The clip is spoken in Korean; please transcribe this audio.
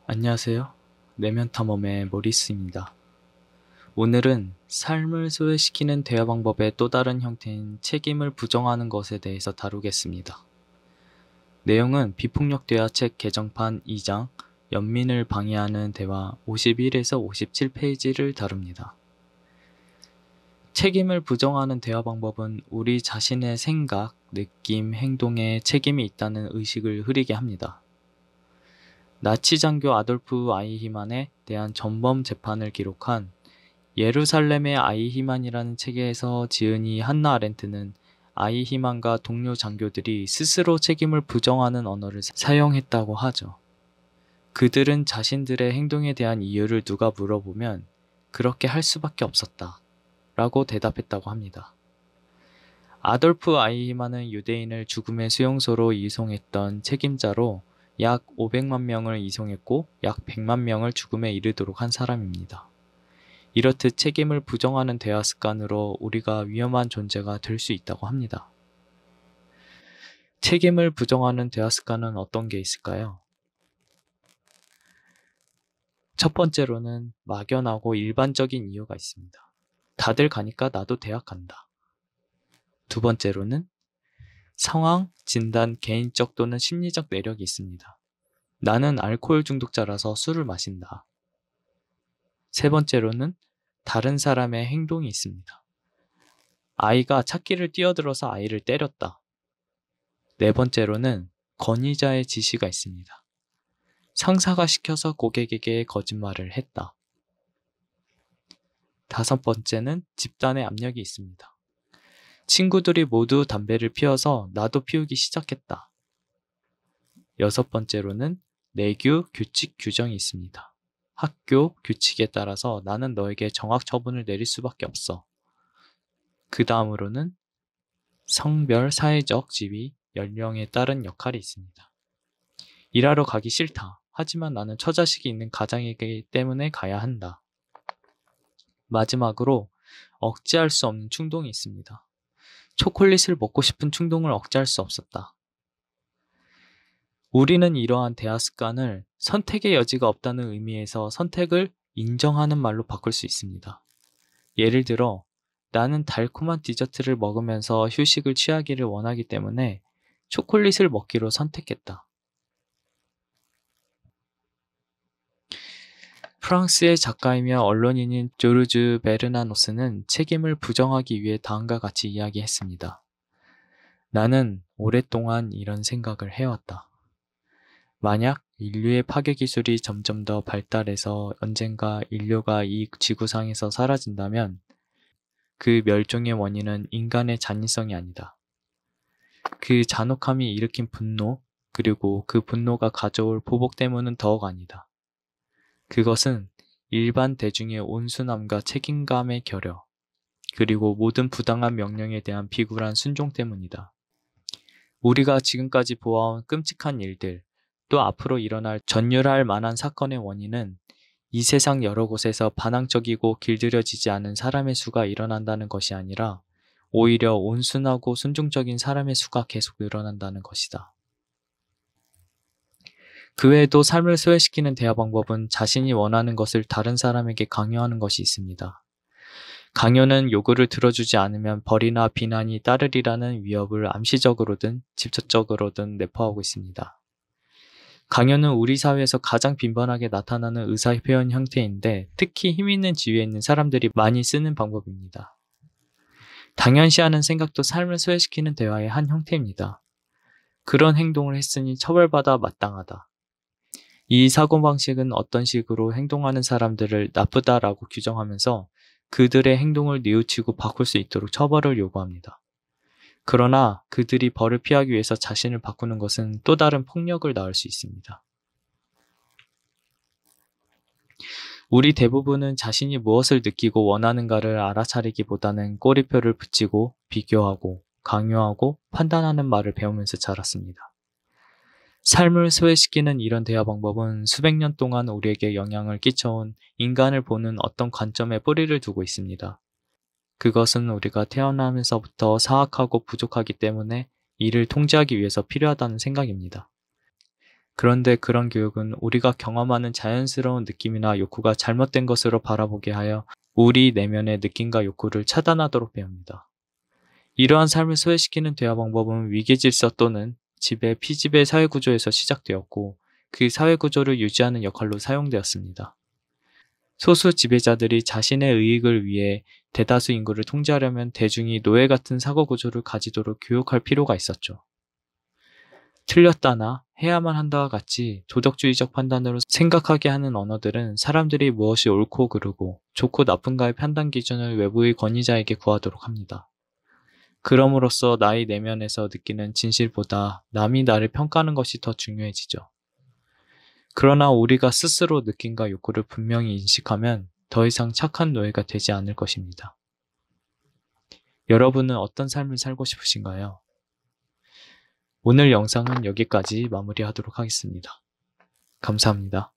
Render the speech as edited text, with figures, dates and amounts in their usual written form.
안녕하세요. 내면탐험의 모리스입니다. 오늘은 삶을 소외시키는 대화 방법의 또 다른 형태인 책임을 부정하는 것에 대해서 다루겠습니다. 내용은 비폭력 대화 책 개정판 2장 연민을 방해하는 대화 51에서 57페이지를 다룹니다. 책임을 부정하는 대화 방법은 우리 자신의 생각, 느낌, 행동에 책임이 있다는 의식을 흐리게 합니다. 나치 장교 아돌프 아이히만에 대한 전범 재판을 기록한 예루살렘의 아이히만이라는 책에서 지은이 한나 아렌트는 아이히만과 동료 장교들이 스스로 책임을 부정하는 언어를 사용했다고 하죠. 그들은 자신들의 행동에 대한 이유를 누가 물어보면 그렇게 할 수밖에 없었다 라고 대답했다고 합니다. 아돌프 아이히만은 유대인을 죽음의 수용소로 이송했던 책임자로 약 500만 명을 이송했고 약 100만 명을 죽음에 이르도록 한 사람입니다. 이렇듯 책임을 부정하는 대화 습관으로 우리가 위험한 존재가 될 수 있다고 합니다. 책임을 부정하는 대화 습관은 어떤 게 있을까요? 첫 번째로는 막연하고 일반적인 이유가 있습니다. 다들 가니까 나도 대학 간다. 두 번째로는 상황, 진단, 개인적 또는 심리적 내력이 있습니다. 나는 알코올 중독자라서 술을 마신다. 세 번째로는 다른 사람의 행동이 있습니다. 아이가 찾기를 뛰어들어서 아이를 때렸다. 네 번째로는 권위자의 지시가 있습니다. 상사가 시켜서 고객에게 거짓말을 했다. 다섯 번째는 집단의 압력이 있습니다. 친구들이 모두 담배를 피워서 나도 피우기 시작했다. 여섯 번째로는 내규, 규칙, 규정이 있습니다. 학교 규칙에 따라서 나는 너에게 정학 처분을 내릴 수밖에 없어. 그 다음으로는 성별, 사회적 지위, 연령에 따른 역할이 있습니다. 일하러 가기 싫다. 하지만 나는 처자식이 있는 가장이기 때문에 가야 한다. 마지막으로 억제할 수 없는 충동이 있습니다. 초콜릿을 먹고 싶은 충동을 억제할 수 없었다. 우리는 이러한 대화 습관을 선택의 여지가 없다는 의미에서 선택을 인정하는 말로 바꿀 수 있습니다. 예를 들어, 나는 달콤한 디저트를 먹으면서 휴식을 취하기를 원하기 때문에 초콜릿을 먹기로 선택했다. 프랑스의 작가이며 언론인인 조르주 베르나노스는 책임을 부정하기 위해 다음과 같이 이야기했습니다. 나는 오랫동안 이런 생각을 해왔다. 만약 인류의 파괴 기술이 점점 더 발달해서 언젠가 인류가 이 지구상에서 사라진다면 그 멸종의 원인은 인간의 잔인성이 아니다. 그 잔혹함이 일으킨 분노, 그리고 그 분노가 가져올 보복 때문은 더욱 아니다. 그것은 일반 대중의 온순함과 책임감의 결여, 그리고 모든 부당한 명령에 대한 비굴한 순종 때문이다. 우리가 지금까지 보아온 끔찍한 일들, 또 앞으로 일어날 전율할 만한 사건의 원인은 이 세상 여러 곳에서 반항적이고 길들여지지 않은 사람의 수가 일어난다는 것이 아니라 오히려 온순하고 순종적인 사람의 수가 계속 늘어난다는 것이다. 그 외에도 삶을 소외시키는 대화 방법은 자신이 원하는 것을 다른 사람에게 강요하는 것이 있습니다. 강요는 요구를 들어주지 않으면 벌이나 비난이 따르리라는 위협을 암시적으로든 직접적으로든 내포하고 있습니다. 강요는 우리 사회에서 가장 빈번하게 나타나는 의사표현 형태인데 특히 힘 있는 지위에 있는 사람들이 많이 쓰는 방법입니다. 당연시하는 생각도 삶을 소외시키는 대화의 한 형태입니다. 그런 행동을 했으니 처벌받아 마땅하다. 이 사고방식은 어떤 식으로 행동하는 사람들을 나쁘다라고 규정하면서 그들의 행동을 뉘우치고 바꿀 수 있도록 처벌을 요구합니다. 그러나 그들이 벌을 피하기 위해서 자신을 바꾸는 것은 또 다른 폭력을 낳을 수 있습니다. 우리 대부분은 자신이 무엇을 느끼고 원하는가를 알아차리기보다는 꼬리표를 붙이고 비교하고 강요하고 판단하는 말을 배우면서 자랐습니다. 삶을 소외시키는 이런 대화 방법은 수백 년 동안 우리에게 영향을 끼쳐온 인간을 보는 어떤 관점에 뿌리를 두고 있습니다. 그것은 우리가 태어나면서부터 사악하고 부족하기 때문에 이를 통제하기 위해서 필요하다는 생각입니다. 그런데 그런 교육은 우리가 경험하는 자연스러운 느낌이나 욕구가 잘못된 것으로 바라보게 하여 우리 내면의 느낌과 욕구를 차단하도록 배웁니다. 이러한 삶을 소외시키는 대화 방법은 위계질서 또는 지배, 피지배 사회구조에서 시작되었고 그 사회구조를 유지하는 역할로 사용되었습니다. 소수 지배자들이 자신의 이익을 위해 대다수 인구를 통제하려면 대중이 노예 같은 사고구조를 가지도록 교육할 필요가 있었죠. 틀렸다나 해야만 한다와 같이 도덕주의적 판단으로 생각하게 하는 언어들은 사람들이 무엇이 옳고 그르고 좋고 나쁜가의 판단 기준을 외부의 권위자에게 구하도록 합니다. 그럼으로써 나의 내면에서 느끼는 진실보다 남이 나를 평가하는 것이 더 중요해지죠. 그러나 우리가 스스로 느낌과 욕구를 분명히 인식하면 더 이상 착한 노예가 되지 않을 것입니다. 여러분은 어떤 삶을 살고 싶으신가요? 오늘 영상은 여기까지 마무리하도록 하겠습니다. 감사합니다.